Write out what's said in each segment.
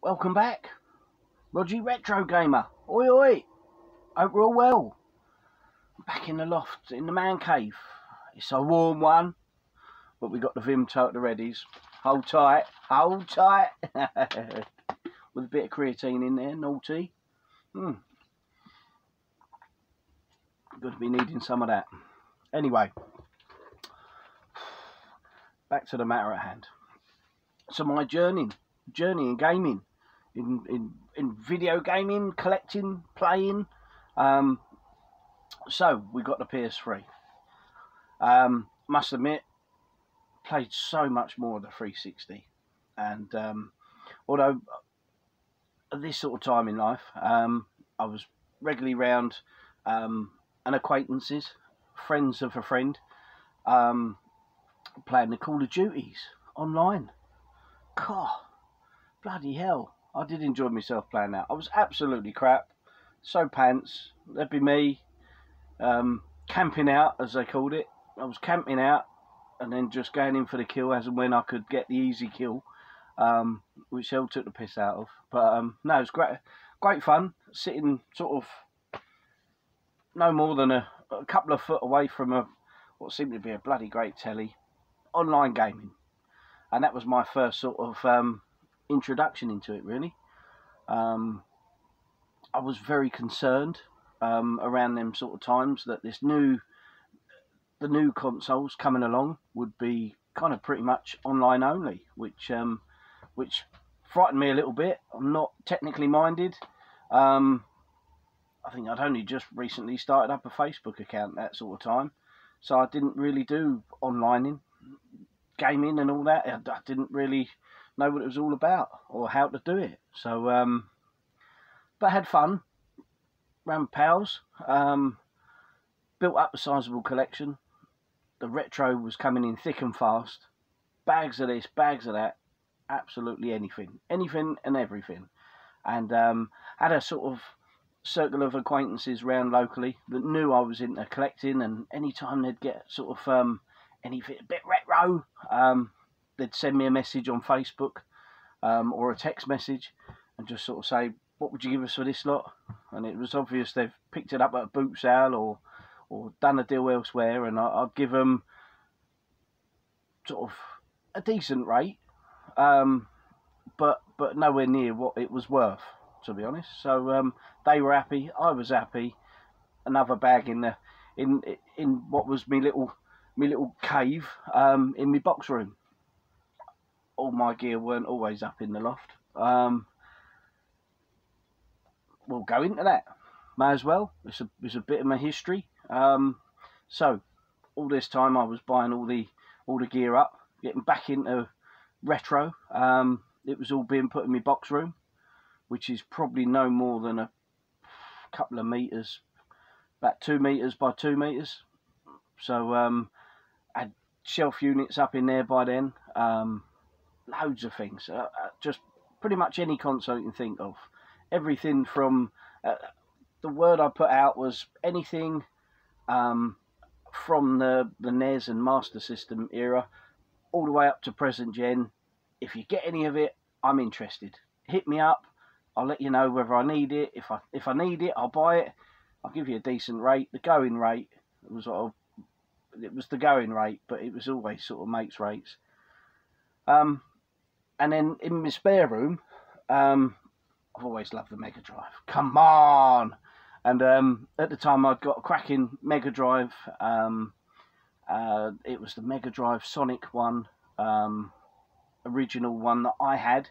Welcome back, Roger Retro Gamer. Oi oi, hope we're all well. Back in the loft, in the man cave. It's a warm one, but we got the Vimto at the readies. Hold tight, hold tight. With a bit of creatine in there, naughty. Going to be needing some of that. Anyway, back to the matter at hand. So my journey in gaming, in video gaming, collecting, playing. So we got the PS3. Must admit, played so much more of the 360, and although at this sort of time in life, I was regularly round and acquaintances, friends of a friend, playing the Call of Duties online. God, bloody hell, I did enjoy myself playing that. I was absolutely crap, so pants. That'd be me camping out, as they called it. I was camping out and then just going in for the kill as and when I could get the easy kill, which hell took the piss out of. But no, it was great fun, sitting sort of no more than a couple of foot away from what seemed to be a bloody great telly, online gaming. And that was my first sort of introduction into it, really. I was very concerned around them sort of times that the new consoles coming along would be kind of pretty much online only, which frightened me a little bit. I'm not technically minded. I think I'd only just recently started up a Facebook account that sort of time, so I didn't really do online gaming and all that. I didn't really know what it was all about or how to do it. So, but I had fun around pals. Built up a sizable collection. The retro was coming in thick and fast. Bags of this, bags of that. Absolutely anything and everything. And had a sort of circle of acquaintances round locally that knew I was into collecting, and anytime they'd get sort of anything a bit retro, they'd send me a message on Facebook or a text message and just sort of say, what would you give us for this lot? And it was obvious they've picked it up at a boot sale or done a deal elsewhere, and I'd give them sort of a decent rate, but nowhere near what it was worth, to be honest. So they were happy, I was happy. Another bag in what was me little cave in my box room. All my gear weren't always up in the loft. We'll go into that. May as well. It's a bit of my history. So all this time I was buying all the gear up, getting back into retro. It was all being put in my box room, which is probably no more than a couple of meters, about 2 meters by 2 meters. So I had shelf units up in there by then. Loads of things. Just pretty much any console you can think of. Everything from the word I put out was anything from the NES and Master System era all the way up to present gen. If you get any of it, I'm interested. Hit me up. I'll let you know whether I need it. If I need it, I'll buy it. I'll give you a decent rate. The going rate was the going rate, but it was always sort of mates rates. And then in my spare room, I've always loved the Mega Drive. Come on! And at the time, I'd got a cracking Mega Drive. It was the Mega Drive Sonic one, original one that I had.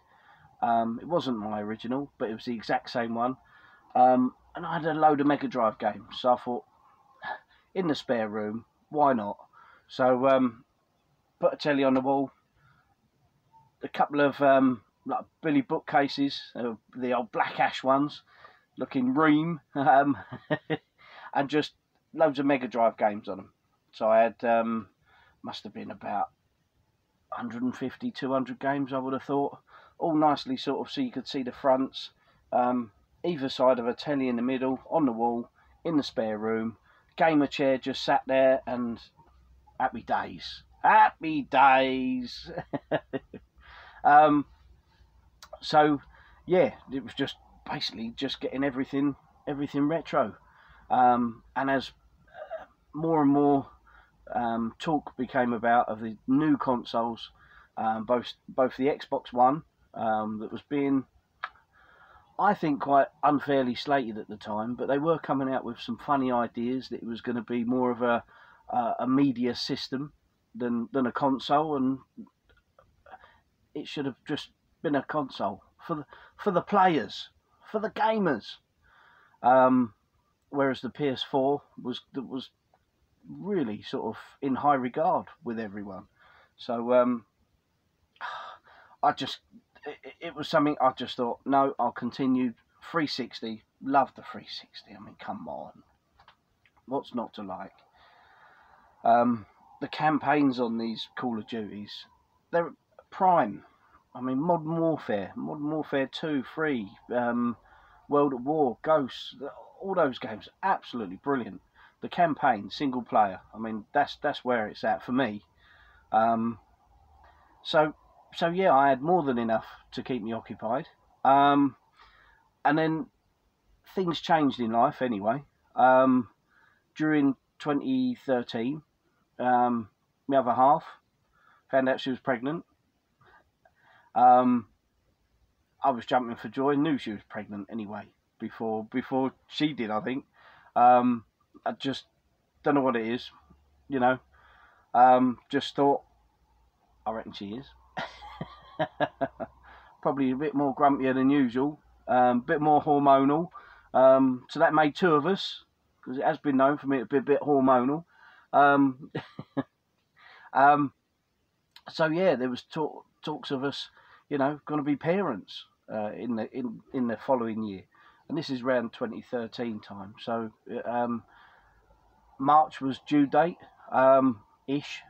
It wasn't my original, but it was the exact same one. And I had a load of Mega Drive games, so I thought, in the spare room, why not? So put a telly on the wall, a couple of like Billy bookcases, the old black ash ones, looking ream, and just loads of Mega Drive games on them. So I had, must have been about 150, 200 games, I would have thought, all nicely sort of so you could see the fronts, either side of a telly in the middle, on the wall, in the spare room, gamer chair just sat there, and happy days. Happy days. So yeah, it was just basically just getting everything retro. And as more and more talk became about of the new consoles, both the Xbox One, that was being, I think, quite unfairly slated at the time, but they were coming out with some funny ideas that it was going to be more of a media system than a console, and it should have just been a console for the players, for the gamers. Whereas the PS4 was really sort of in high regard with everyone. So I just, it was something I just thought, no, I'll continue. 360, love the 360. I mean, come on, what's not to like? The campaigns on these Call of Duties, they're prime. I mean, Modern Warfare 2, 3, World at War, Ghosts, all those games, absolutely brilliant. The campaign, single player, I mean, that's where it's at for me. So yeah, I had more than enough to keep me occupied. And then things changed in life anyway. During 2013, my other half found out she was pregnant. I was jumping for joy, knew she was pregnant anyway, before she did, I think. I just don't know what it is, you know. Just thought, I reckon she is. Probably a bit more grumpier than usual, a bit more hormonal. So that made two of us, because it has been known for me to be a bit hormonal. So yeah, there was talks of us, you know, going to be parents in the following year, and this is around 2013 time. So March was due date, ish,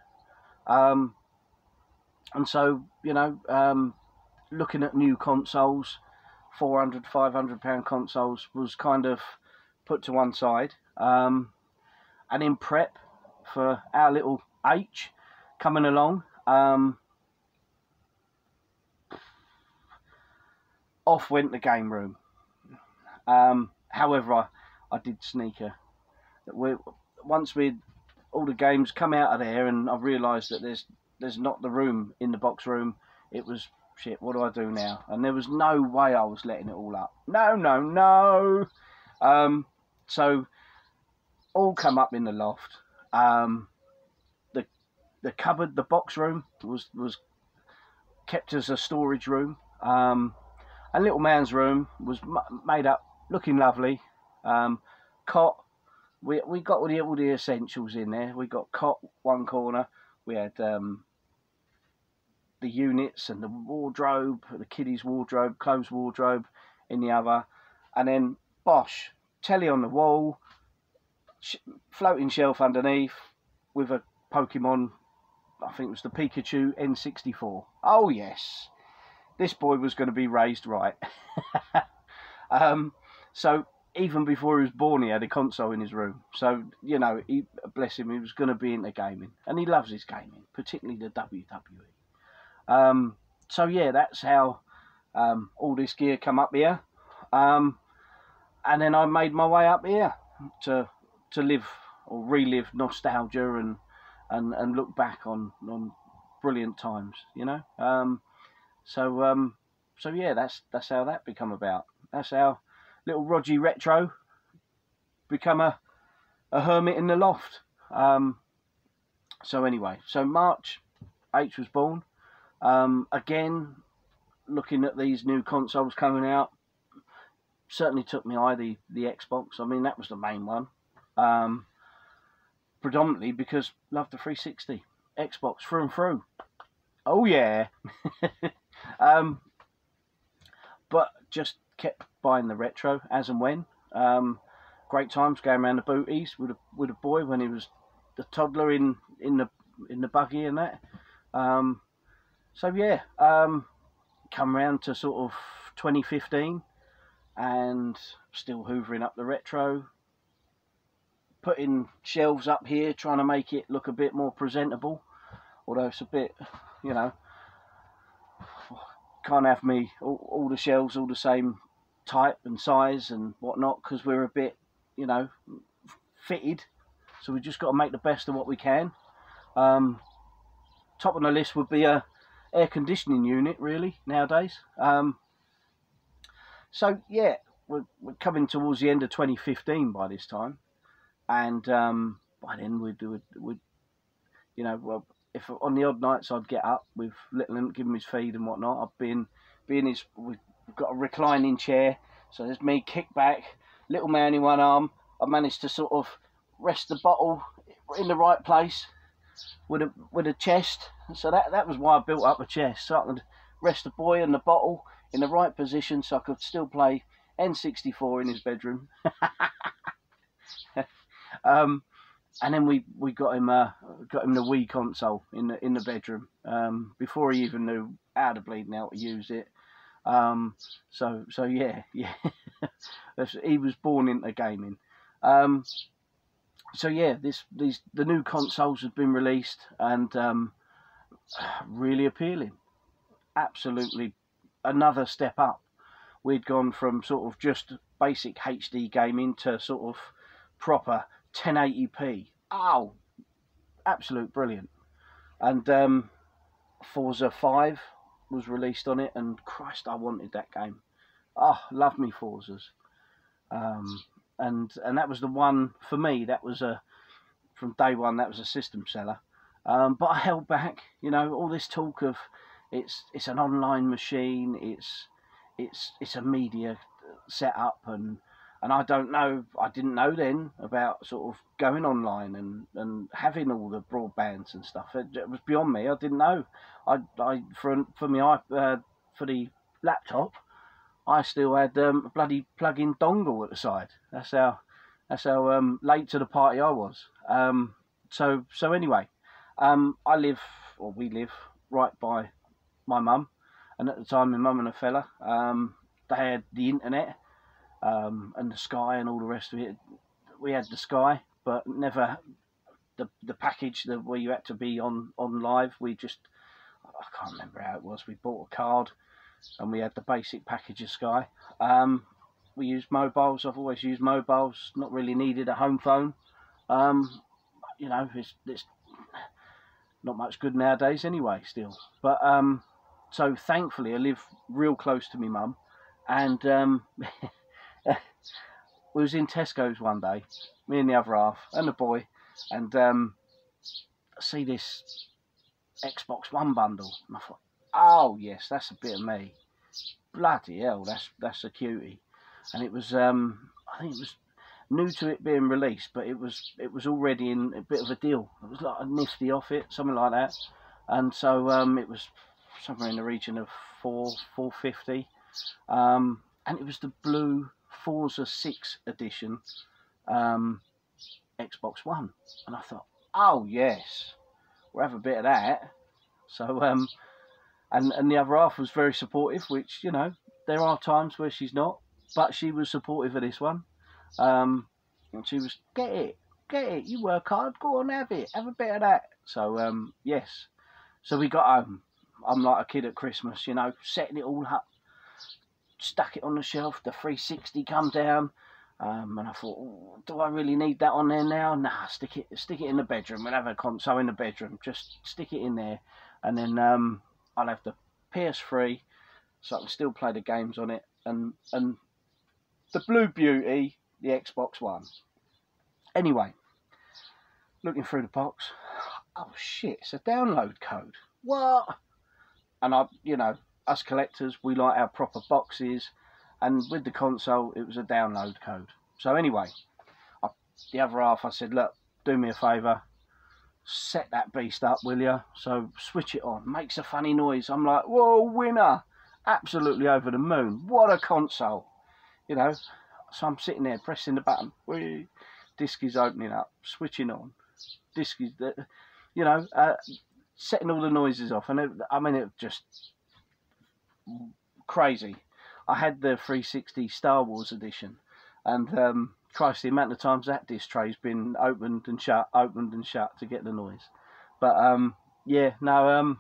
and so, you know, looking at new consoles, £400, £500 consoles was kind of put to one side, and in prep for our little H coming along. Off went the game room. However, I did sneak her. Once all the games come out of there, and I've realised that there's not the room in the box room. It was, shit, what do I do now? And there was no way I was letting it all up. No. So all come up in the loft. The cupboard, the box room was kept as a storage room. And little man's room was made up, looking lovely. Cot, we got all the essentials in there. We got cot one corner. We had the units and the wardrobe, the kiddies' wardrobe, clothes wardrobe in the other, and then bosh, telly on the wall, floating shelf underneath with a Pokemon. I think it was the Pikachu N64. Oh yes, this boy was going to be raised right. So even before he was born, he had a console in his room. So, you know, bless him, he was going to be into gaming, and he loves his gaming, particularly the WWE. So yeah, that's how all this gear come up here, and then I made my way up here to live or relive nostalgia and look back on brilliant times, you know. So yeah, that's how that become about. That's how little Rogie Retro become a hermit in the loft. So anyway, so March, H was born. Again, looking at these new consoles coming out, certainly took me eye, the Xbox. I mean, that was the main one. Predominantly because loved the 360. Xbox through and through. Oh yeah. But just kept buying the retro as and when. Great times going around the booties with a boy when he was the toddler in the buggy and that. So yeah, come round to sort of 2015 and still hoovering up the retro, putting shelves up here, trying to make it look a bit more presentable, although it's a bit, you know, can't have me all the shelves all the same type and size and whatnot, because we're a bit, you know, fitted. So we just got to make the best of what we can. Top on the list would be a air conditioning unit, really, nowadays. So yeah, we're coming towards the end of 2015 by this time, and by then we'd you know, well, if on the odd nights I'd get up with little and give him his feed and whatnot, I'd be in his. We've got a reclining chair, so there's me kicked back, little man in one arm. I managed to sort of rest the bottle in the right place with a chest, so that was why I built up a chest, so I could rest the boy and the bottle in the right position, so I could still play N64 in his bedroom. And then we got him the Wii console in the bedroom before he even knew how to bleeding how to use it. So yeah. He was born into gaming. So yeah, the new consoles have been released, and really appealing. Absolutely another step up. We'd gone from sort of just basic HD gaming to sort of proper 1080p. Oh, absolute brilliant. And Forza 5 was released on it, and Christ, I wanted that game. Oh, love me Forzas. And that was the one for me. That was from day one. That was a system seller. But I held back. You know, all this talk of it's an online machine. It's a media setup, and I don't know. I didn't know then about sort of going online and having all the broadbands and stuff. It was beyond me. I didn't know. For the laptop, I still had a bloody plug-in dongle at the side. That's how late to the party I was. So anyway, we live right by my mum, and at the time my mum and a fella, they had the internet and the Sky and all the rest of it. We had the Sky, but never the package where you had to be on live. I can't remember how it was. We bought a card, and we had the basic package of Sky. We used mobiles. I've always used mobiles. Not really needed a home phone. You know, it's not much good nowadays anyway. Still, but so thankfully I live real close to my mum, and we was in Tesco's one day, me and the other half and the boy, and see this Xbox One bundle, and I thought, oh yes, that's a bit of me. Bloody hell, that's a cutie. And it was I think it was new to it being released, but it was already in a bit of a deal. It was like a nifty off it, something like that. And so it was somewhere in the region of $4.50. And it was the blue Forza 6 edition Xbox One. And I thought, oh yes, we'll have a bit of that. So and the other half was very supportive, which, you know, there are times where she's not, but she was supportive of this one. And she was, get it, you work hard, go on, have a bit of that. So yes, so we got home. I'm like a kid at Christmas, you know, setting it all up, stuck it on the shelf, the 360 come down, and I thought, oh, do I really need that on there now? Nah, stick it in the bedroom. We'll have a console in the bedroom, just stick it in there, and then I'll have the PS3, so I can still play the games on it, and the blue beauty, the Xbox One. Anyway, looking through the box, oh shit, it's a download code. What? And you know, us collectors, we like our proper boxes, and with the console, it was a download code. So anyway, the other half, I said, look, do me a favour, set that beast up, will you? So switch it on, makes a funny noise. I'm like, whoa, winner, absolutely over the moon. What a console, you know. So I'm sitting there pressing the button. Disc is opening up, switching on. Disc is, you know, setting all the noises off, and it was just crazy. I had the 360 Star Wars edition, and Christ, the amount of times that disc tray's been opened and shut to get the noise. But yeah, no,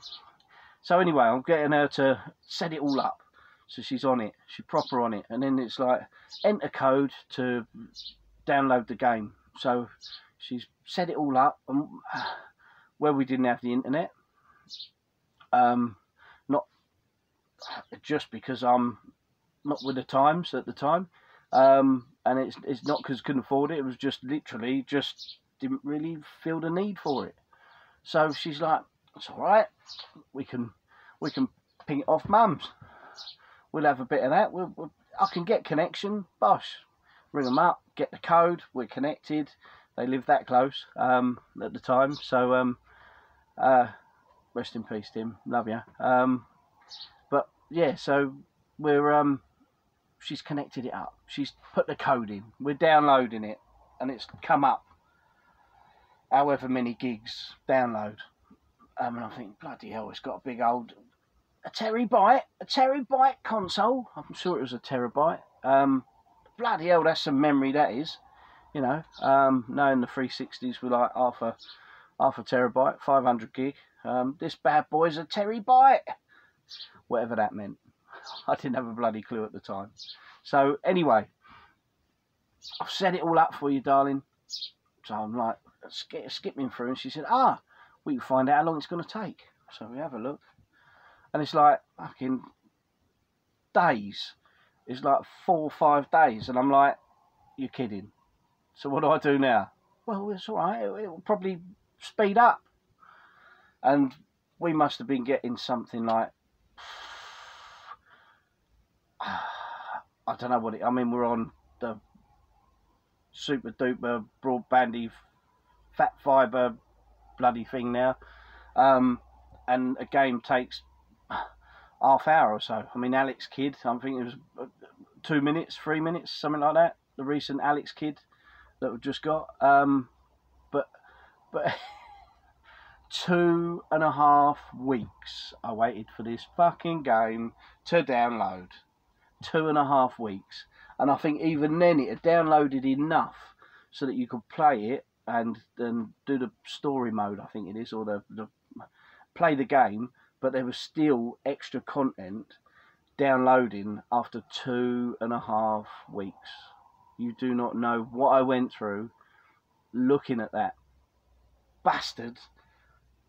So anyway, I'm getting her to set it all up. So she's on it, she's proper on it. And then it's like, enter code to download the game. So she's set it all up. And where we didn't have the internet, not just because I'm not with the times at the time, and it's not because I couldn't afford it. It was just literally just didn't really feel the need for it. So she's like, "It's all right. We can ping it off Mum's. We'll have a bit of that. I can get connection. Bosh, ring them up, get the code. We're connected. They live that close at the time. So rest in peace, Tim. Love you. But yeah, so we're she's connected it up. She's put the code in. We're downloading it, and it's come up. However many gigs download. And I think, bloody hell, it's got a big old a terabyte console. I'm sure it was a terabyte. Bloody hell, that's some memory, that is. You know, knowing the 360s were like half a terabyte, 500 gig. This bad boy's a terabyte. Whatever that meant. I didn't have a bloody clue at the time. So anyway, I've set it all up for you, darling. So I'm like skipping through, and she said, we can find out how long it's going to take. So we have a look, and it's like fucking days. It's like 4 or 5 days, and I'm like, you're kidding. So what do I do now? Well, it's all right. It will probably speed up. And we must have been getting something like, I don't know what it, I mean, we're on the super duper broadbandy fat fibre bloody thing now. And a game takes half hour or so. I mean, Alex Kidd, I think it was 2 minutes, 3 minutes, something like that. The recent Alex Kidd that we've just got. But 2.5 weeks I waited for this fucking game to download. 2.5 weeks. And I think even then it had downloaded enough so that you could play it and then do the story mode, I think it is, or the play the game, but there was still extra content downloading after 2.5 weeks. You do not know what I went through looking at that bastard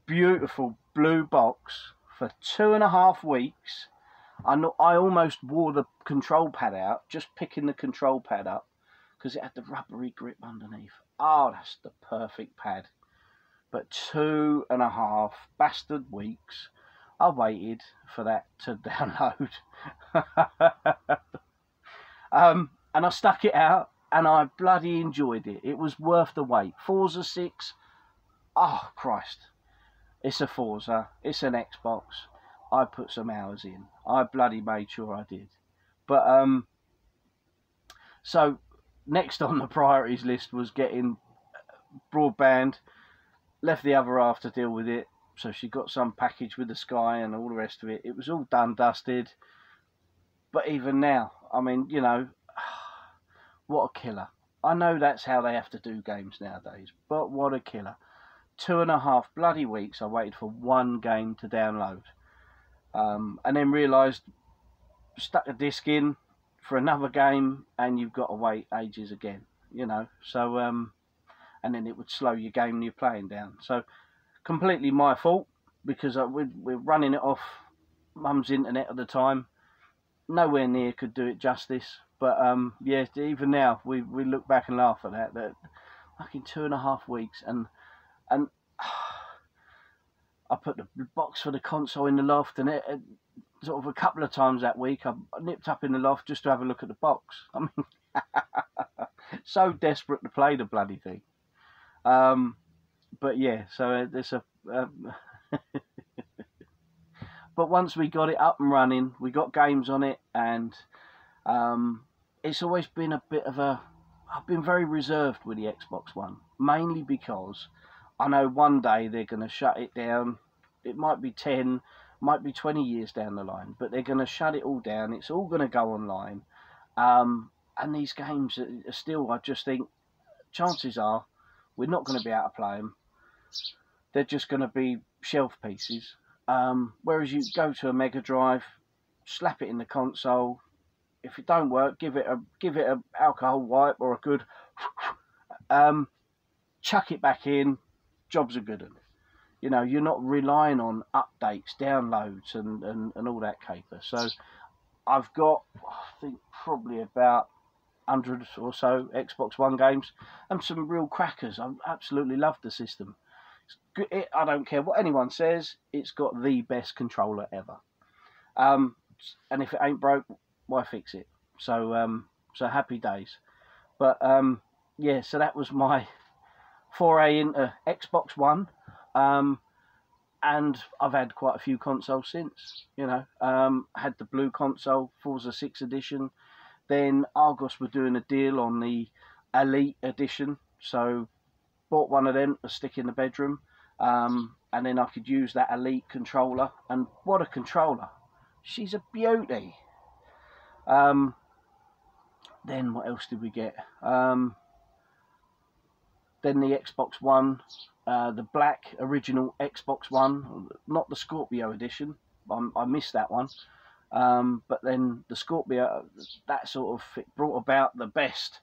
beautiful blue box for 2.5 weeks. I almost wore the control pad out, just picking the control pad up, because it had the rubbery grip underneath. Oh, that's the perfect pad. But 2.5 bastard weeks I waited for that to download. And I stuck it out, and I bloody enjoyed it. It was worth the wait. Forza 6, oh Christ. It's a Forza, it's an Xbox. I put some hours in. I bloody made sure I did. But so next on the priorities list was getting broadband. Left the other half to deal with it. So she got some package with the Sky and all the rest of it. It was all done, dusted. But even now, I mean, you know, what a killer. I know that's how they have to do games nowadays, but what a killer. 2.5 bloody weeks I waited for one game to download. And then realised, stuck a disc in for another game, and you've got to wait ages again, you know. So, and then it would slow your game you're playing down. So, completely my fault, because we're running it off Mum's internet at the time. Nowhere near could do it justice. But, yeah, even now, we look back and laugh at that fucking 2.5 weeks, and I put the box for the console in the loft, and it sort of a couple of times that week I nipped up in the loft just to have a look at the box. I mean, so desperate to play the bloody thing. But yeah, so there's a. But once we got it up and running, we got games on it, and it's always been a bit of a. I've been very reserved with the Xbox One, mainly because I know one day they're going to shut it down. It might be 10, might be 20 years down the line, but they're going to shut it all down. It's all going to go online. And these games are still, I just think, chances are, we're not going to be able to play them. They're just going to be shelf pieces. Whereas you go to a Mega Drive, slap it in the console. If it don't work, give it a alcohol wipe or a good chuck it back in. Jobs are good. You know, you're not relying on updates, downloads, and all that caper. So I've got, I think, probably about 100 or so Xbox One games and some real crackers. I absolutely love the system. It's good. I don't care what anyone says, it's got the best controller ever. And if it ain't broke, why fix it? So so happy days. But yeah, so that was my foray into Xbox One. And I've had quite a few consoles since, you know. Had the blue console, Forza 6 edition. Then Argos were doing a deal on the Elite edition, so bought one of them to stick in the bedroom, and then I could use that Elite controller, and what a controller. She's a beauty. Then what else did we get? Then the Xbox One, the black original Xbox One, not the Scorpio edition. I missed that one. But then the Scorpio, that sort of brought about the best,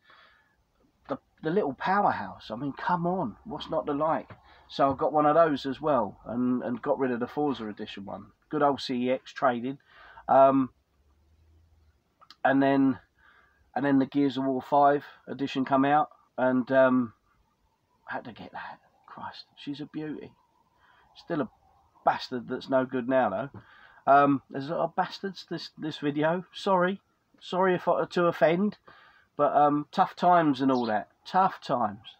the little powerhouse. I mean, come on, what's not to like? So I got one of those as well, and got rid of the Forza edition one. Good old CEX trading. And then the Gears of War 5 edition come out, and had to get that. Christ, she's a beauty. Still a bastard that's no good now though. There's a lot of bastards this video. Sorry if I to offend, but tough times and all that. Tough times.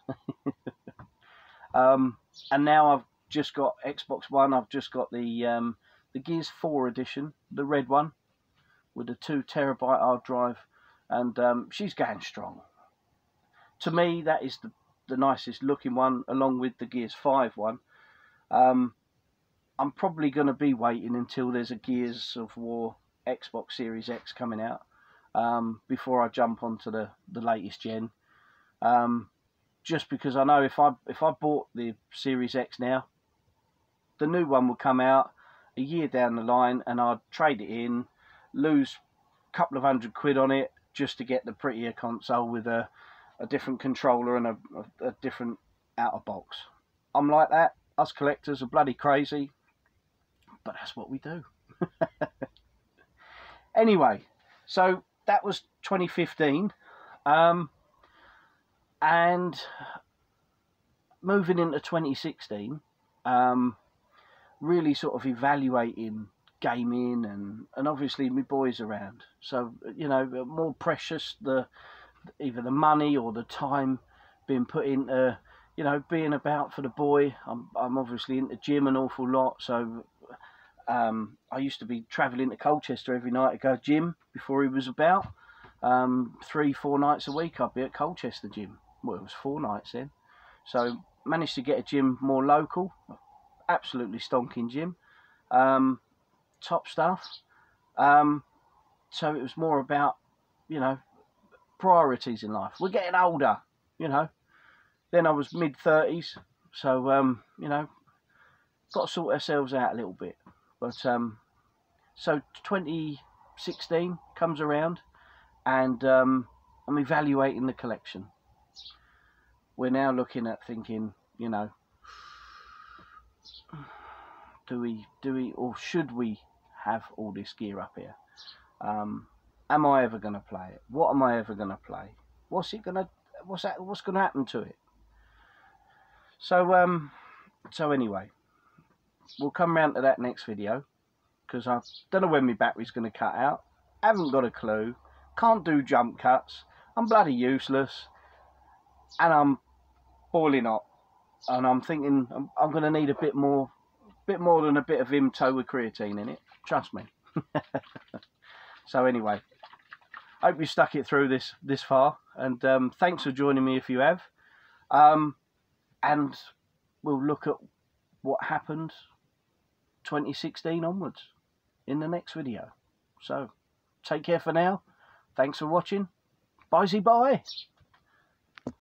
And now I've just got Xbox One. I've just got the Gears 4 edition, the red one, with a 2 TB hard drive, and she's going strong. To me, that is the nicest looking one, along with the Gears 5 one. I'm probably going to be waiting until there's a Gears of War Xbox Series X coming out before I jump onto the latest gen. Just because I know if I bought the Series X now, the new one will come out a year down the line, and I'd trade it in, lose a couple of £100 on it just to get the prettier console with a different controller and a different outer box. I'm like that. Us collectors are bloody crazy, but that's what we do. Anyway, so that was 2015, and moving into 2016, really sort of evaluating gaming, and obviously my boys around. So, you know, more precious either the money or the time being put into, you know, being about for the boy. I'm obviously into gym an awful lot, so I used to be travelling to Colchester every night to go gym before he was about. 3-4 nights a week I'd be at Colchester gym. Well, it was 4 nights then. So managed to get a gym more local. Absolutely stonking gym. Top stuff. So it was more about, you know, priorities in life. We're getting older, you know. Then I was mid-30s, so you know, got to sort ourselves out a little bit. But so 2016 comes around, and I'm evaluating the collection. We're now looking at thinking, you know, do we or should we have all this gear up here? Am I ever going to play it? What am I ever going to play? What's going to happen to it? So anyway, we'll come round to that next video, because I don't know when my battery's going to cut out. Haven't got a clue. Can't do jump cuts. I'm bloody useless, and I'm boiling hot. And I'm thinking I'm going to need a bit more than a bit of Vimto with creatine in it. Trust me. So anyway, hope you stuck it through this far, and thanks for joining me if you have. And we'll look at what happened 2016 onwards in the next video. So take care for now. Thanks for watching. Bye-bye.